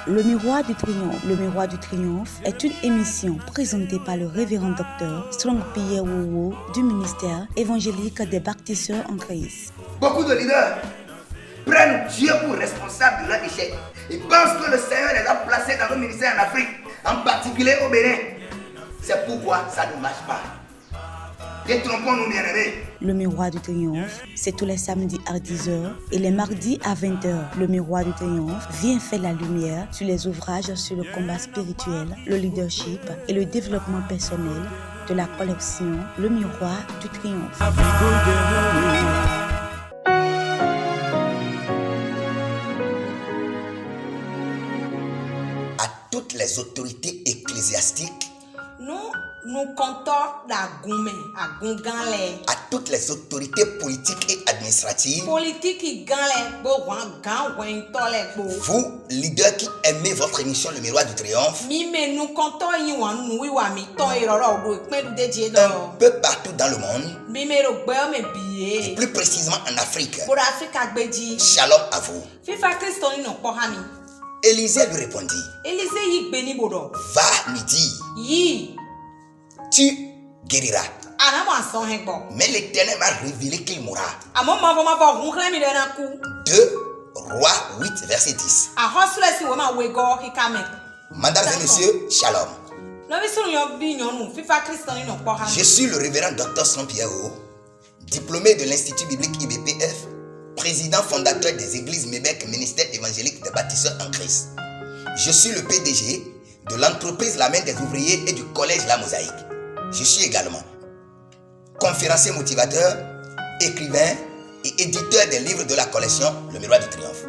Le Miroir du Triomphe. Le Miroir du Triomphe est une émission présentée par le révérend docteur Strong Pierre Wowo du ministère évangélique des baptisseurs en Christ. Beaucoup de leaders prennent Dieu pour responsable de leur échec et pensent que le Seigneur les a placés dans le ministère en Afrique, en particulier au Bénin. C'est pourquoi ça ne marche pas. Détrompons-nous, bien-aimés. Le Miroir du Triomphe, c'est tous les samedis à 10h et les mardis à 20h. Le Miroir du Triomphe vient faire la lumière sur les ouvrages sur le combat spirituel, le leadership et le développement personnel de la collection Le Miroir du Triomphe. À toutes les autorités ecclésiastiques, nous comptons la goumé, à gonganle. à toutes les autorités politiques et administratives, Politique qui gagne, vous, leaders qui aimez votre émission Le Miroir du Triomphe, nous comptons un peu partout dans le monde, et plus précisément en Afrique. Shalom à vous. Élisée lui répondit, va lui dire, tu guériras. Mais l'Éternel m'a révélé qu'il mourra. 2 Rois 8, verset 10. Mesdames et messieurs, shalom. Je suis le révérend docteur Strong Pierre Wowo, diplômé de l'Institut biblique IBPF, président fondateur des églises Mébec, ministère évangélique des baptisseurs en Christ. Je suis le PDG de l'entreprise La Main des ouvriers et du collège La Mosaïque. Je suis également conférencier motivateur, écrivain et éditeur des livres de la collection Le Miroir du Triomphe.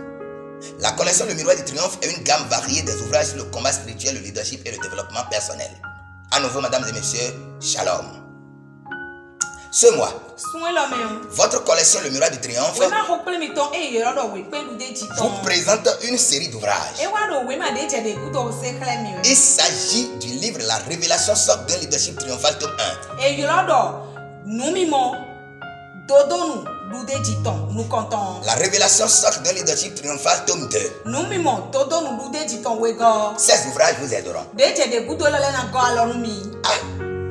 La collection Le Miroir du Triomphe est une gamme variée des ouvrages sur le combat spirituel, le leadership et le développement personnel. À nouveau, mesdames et messieurs, shalom. Ce mois, votre collection Le Miroir du Triomphe vous présente une série d'ouvrages. Il s'agit du livre La révélation sort d'un leadership triomphal tome 1. La révélation sort d'un leadership triomphal tome 2. Ces ouvrages vous aideront à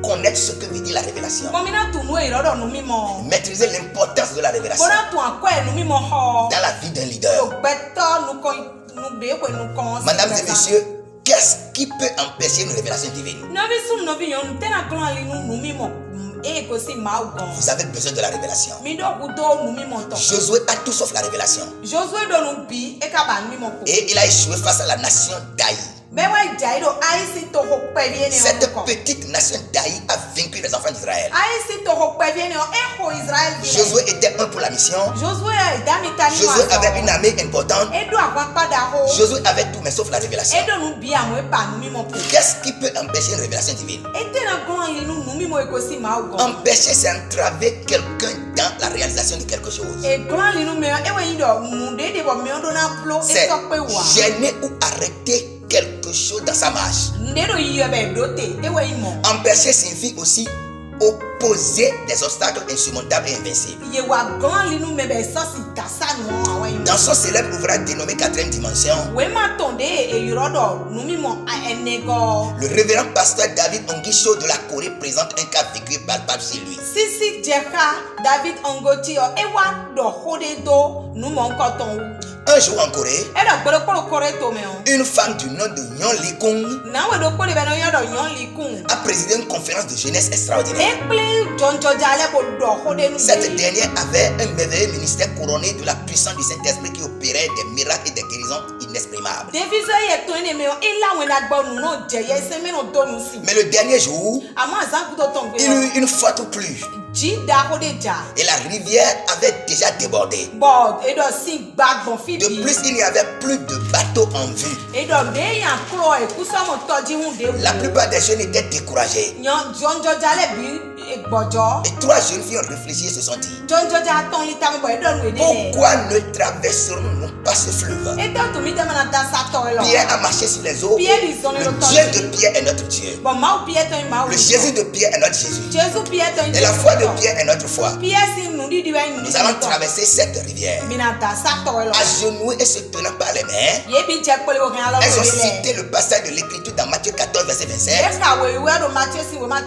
connaître ce que veut dire la révélation, maîtriser l'importance de la révélation dans la vie d'un leader. Mesdames et messieurs, qu'est-ce qui peut empêcher une révélation divine? Vous avez besoin de la révélation. Josué a tout sauf la révélation. Et il a échoué face à la nation d'Aï. Cette petite nation d'Aï a vaincu les enfants d'Israël. Josué était un pour la mission. Josué avait une armée importante. Josué avait tout mais sauf la révélation. Qu'est-ce qui peut empêcher une révélation divine? Empêcher, c'est entraver quelqu'un dans la réalisation de quelque chose. C'est gêner ou arrêter quelque chose dans sa marche. Empêcher signifie aussi opposer des obstacles insurmontables et invincibles. Dans son célèbre ouvrage dénommé 4e dimension, le révérend pasteur David Ongisho de la Corée présente un cas vécu palpable chez lui. Un jour en Corée, une femme du nom de Nyon Lee Kung a présidé une conférence de jeunesse extraordinaire. Cette dernière avait un merveilleux ministère couronné de la puissance du Saint-Esprit qui opérait des miracles et des guérisons inexprimables. Mais le dernier jour, il eut une forte pluie. Et la rivière avait déjà débordé. De plus, il n'y avait plus de bateaux en vue. La plupart des jeunes étaient découragés. Et trois jeunes filles ont réfléchi et se sont dit, Pourquoi pourquoi ne traverserons-nous pas ce fleuve? Pierre a marché sur les eaux. Le Dieu de Pierre est notre Dieu. Le Jésus de Pierre est notre Jésus. Et la foi de Pierre est notre foi. Nous allons traverser cette rivière. Agenouillés et se tenant par les mains, elles ont cité le passage de l'Écriture dans Matthieu 14, verset 27.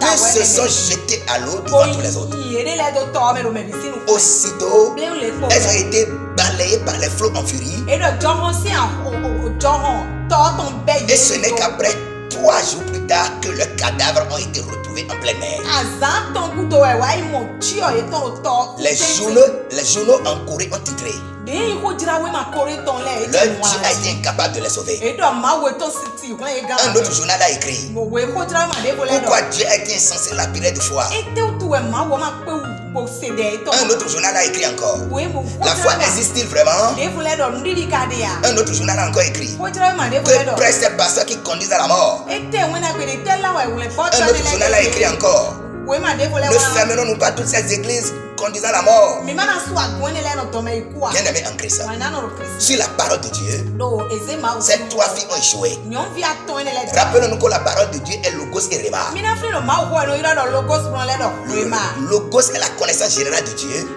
Elles se sont jetées à l'eau devant tous les autres. Aussitôt, elles ont été balayées par les flots en furie. Et ce n'est qu'après 3 jours plus tard que leurs cadavres ont été retrouvés en pleine mer. Les journaux en Corée ont titré, leur Dieu a été incapable de les sauver. Un autre journal a écrit, pourquoi Dieu a été insensé lapidé de foi. Un autre journal a écrit encore, la foi existe-t-il vraiment? Un autre journal a encore écrit, que pressent ces pasteurs qui conduisent à la mort. Un autre journal a écrit encore, ne fermerons-nous pas toutes ces églises conduisant à la mort? Bien-aimés en Christ, sur la parole de Dieu, ces 3 filles ont échoué. Rappelons-nous que la parole de Dieu est Logos et Rhéma. Logos est la connaissance générale de Dieu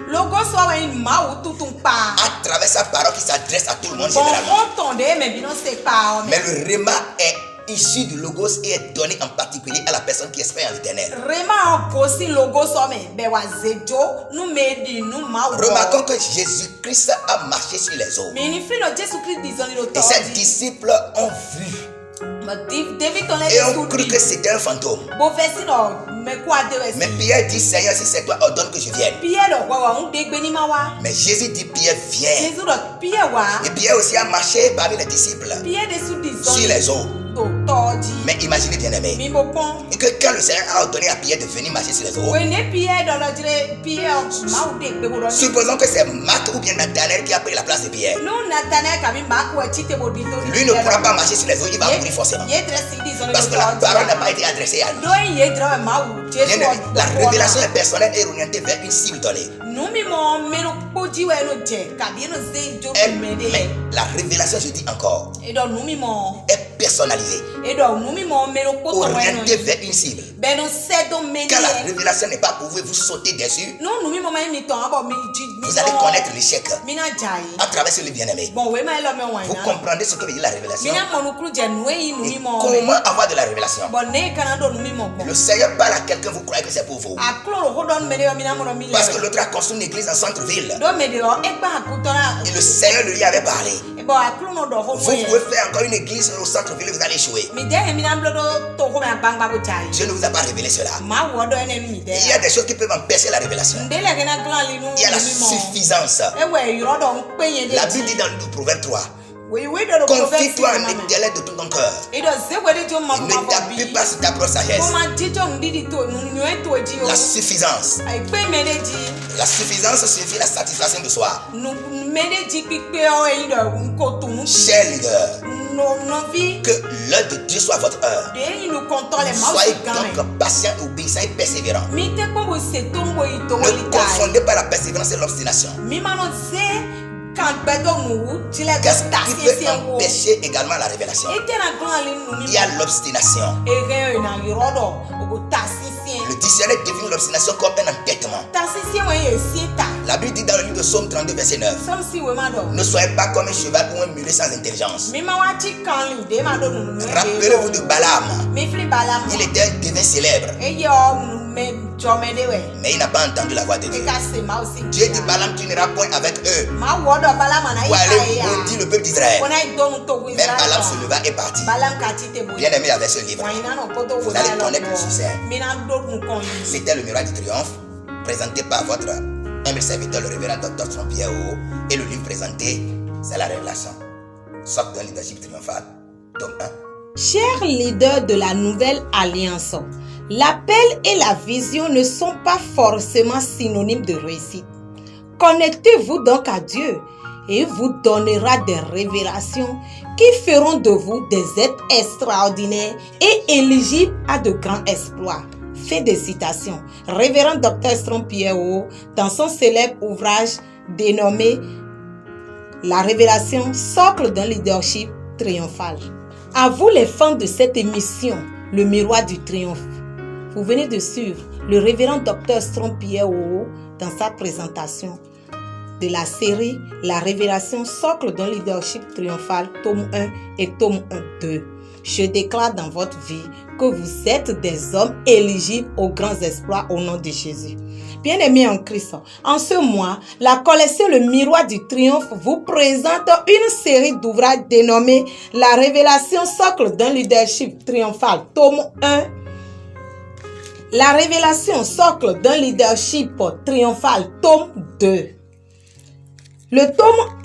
à travers sa parole qui s'adresse à tout le monde généralement. Mais le Rhéma est issu du Logos et est donné en particulier à la personne qui espère en l'éternel. Remarquons que Jésus-Christ a marché sur les eaux. Et ses disciples ont vu et ont cru que c'était un fantôme. Mais Pierre dit, Seigneur, si c'est toi, ordonne que je vienne. Mais Jésus dit, Pierre, viens. Et Pierre aussi a marché parmi les disciples sur les eaux. Mais imaginez, bien aimé, que quand le Seigneur a ordonné à Pierre de venir marcher sur les eaux, supposons que c'est Marc ou bien Nathanaël qui a pris la place de Pierre. Lui ne pourra pas marcher sur les eaux, il va mourir forcément. Parce que la parole n'a pas été adressée à lui. Bien aimé, la révélation est personnelle et orientée vers une cible donnée. Mais la révélation, je dis encore, est personnalisée, orientée vers une cible. Quand la révélation n'est pas pour vous, vous sautez dessus, vous allez connaître l'échec à travers ce bien-aimé. Vous comprendrez ce que veut dire la révélation et comment avoir de la révélation. Le Seigneur parle à quelqu'un, vous croyez que c'est pour vous. Parce que l'autre a construit une église en centre-ville et le Seigneur lui avait parlé. Vous pouvez faire encore une église au centre-ville et vous allez échouer. Dieu ne vous a pas révélé cela. Il y a des choses qui peuvent empêcher la révélation. Il y a la suffisance. La Bible dit dans le Proverbe 3, confie-toi en l'Éternel de tout ton cœur et ne t'appuie pas sur ta propre sagesse. La suffisance. La suffisance suffit la satisfaction de soi. Chers leaders, que l'heure de Dieu soit votre heure. Soyez donc patients, obéissants et persévérants. Ne confondez pas la persévérance et l'obstination. Qu'est-ce qui peut empêcher également la révélation? Il y a l'obstination. Le dictionnaire définit l'obstination comme un entêtement. La Bible dit dans le livre de Psaume 32, verset 9, ne soyez pas comme un cheval ou un mulet sans intelligence. Rappelez-vous de Balaam. Il était un devin célèbre, mais il n'a pas entendu la voix de Dieu. Dieu dit, Balaam, tu n'iras point avec eux pour aller maudire le peuple d'Israël. Mais Balaam se leva et partit. Bien aimé avec ce livre, vous allez connaître le succès. C'était le miroir du triomphe, présenté par votre humble serviteur, le révérend Dr. Saint-Pierre. Et le livre présenté, c'est la révélation. Sorte d'un leadership triomphal, tome 1. Chers leaders de la nouvelle alliance, l'appel et la vision ne sont pas forcément synonymes de réussite. Connectez-vous donc à Dieu et il vous donnera des révélations qui feront de vous des êtres extraordinaires et éligibles à de grands exploits. Fin de citation. Révérend Dr Strong Pierre dans son célèbre ouvrage dénommé La révélation, socle d'un leadership triomphal. À vous les fans de cette émission, Le Miroir du Triomphe. Vous venez de suivre le révérend Dr Strong Pierre dans sa présentation de la série La révélation, socle d'un leadership triomphal, tome 1 et tome 2. Je déclare dans votre vie que vous êtes des hommes éligibles aux grands exploits au nom de Jésus. Bien-aimés en Christ, en ce mois, la collection Le Miroir du Triomphe vous présente une série d'ouvrages dénommés La révélation, socle d'un leadership triomphal, tome 1. La révélation, socle d'un leadership triomphal, tome 2. Le tome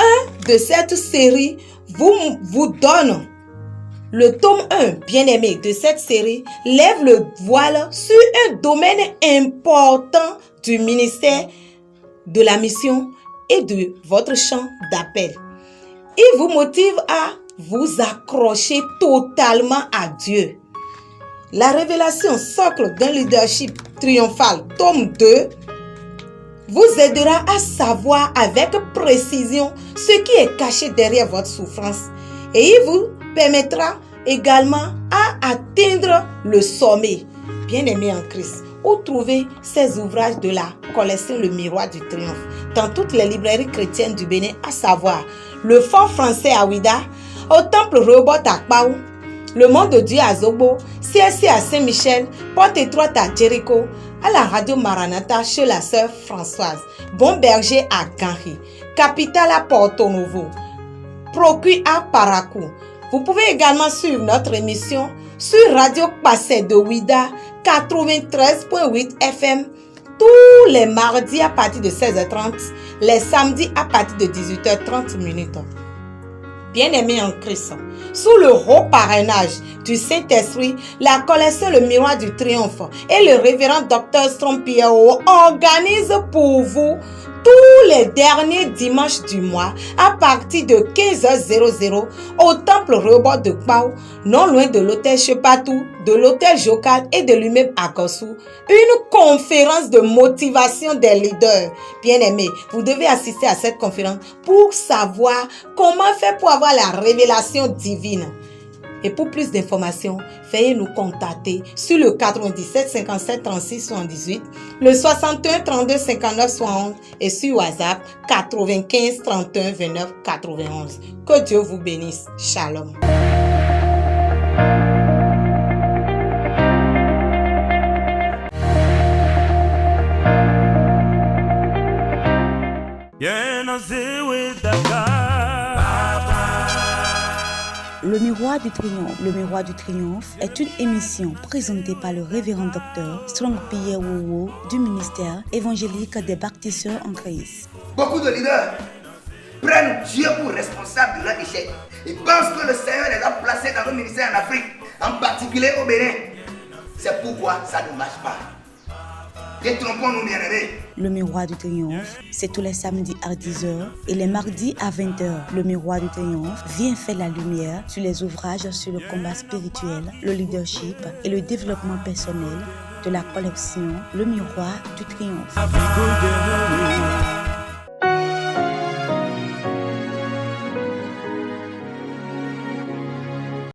1 de cette série vous donne. Le tome 1, bien-aimé, de cette série lève le voile sur un domaine important du ministère, de la mission et de votre champ d'appel. Il vous motive à vous accrocher totalement à Dieu. La révélation, socle d'un leadership triomphal, tome 2, vous aidera à savoir avec précision ce qui est caché derrière votre souffrance et il vous permettra également à atteindre le sommet. Bien-aimé en Christ, où trouver ces ouvrages de la collection Le Miroir du Triomphe? Dans toutes les librairies chrétiennes du Bénin, à savoir le Fort français à Ouida, au Temple Rehoboth à Kpaou, le Monde de Dieu à Zobo, CSC à Saint-Michel, Porte étroite à Jéricho, à la radio Maranatha chez la sœur Françoise, Bon Berger à Ganri, Capitale à Porto Novo, Procure à Parakou. Vous pouvez également suivre notre émission sur Radio Passé de Ouida 93.8 FM tous les mardis à partir de 16h30, les samedis à partir de 18h30. Bien-aimés en Christ, sous le haut parrainage du Saint-Esprit, la collection Le Miroir du Triomphe et le révérend Dr Strong Pierre organise pour vous tous les derniers dimanches du mois à partir de 15h00 au Temple Rehoboth de Kpaou, non loin de l'hôtel Chepatou, de l'hôtel Jocal et de l'immeuble Agossou, une conférence de motivation des leaders. Bien-aimés, vous devez assister à cette conférence pour savoir comment faire pour avoir la révélation divine. Et pour plus d'informations, veuillez nous contacter sur le 97 57 36 78, le 61 32 59 71 et sur WhatsApp 95 31 29 91. Que Dieu vous bénisse. Shalom. Le Miroir du Triomphe. Le Miroir du Triomphe est une émission présentée par le révérend Dr Strong Pierre du ministère évangélique des baptisseurs en Christ. Beaucoup de leaders prennent Dieu pour responsable de leur échec. Ils pensent que le Seigneur les a placés dans le ministère en Afrique, en particulier au Bénin. C'est pourquoi ça ne marche pas. Détrompons-nous, bien-aimés. Le Miroir du Triomphe, c'est tous les samedis à 10h et les mardis à 20h. Le Miroir du Triomphe vient faire la lumière sur les ouvrages sur le combat spirituel, le leadership et le développement personnel de la collection Le Miroir du Triomphe.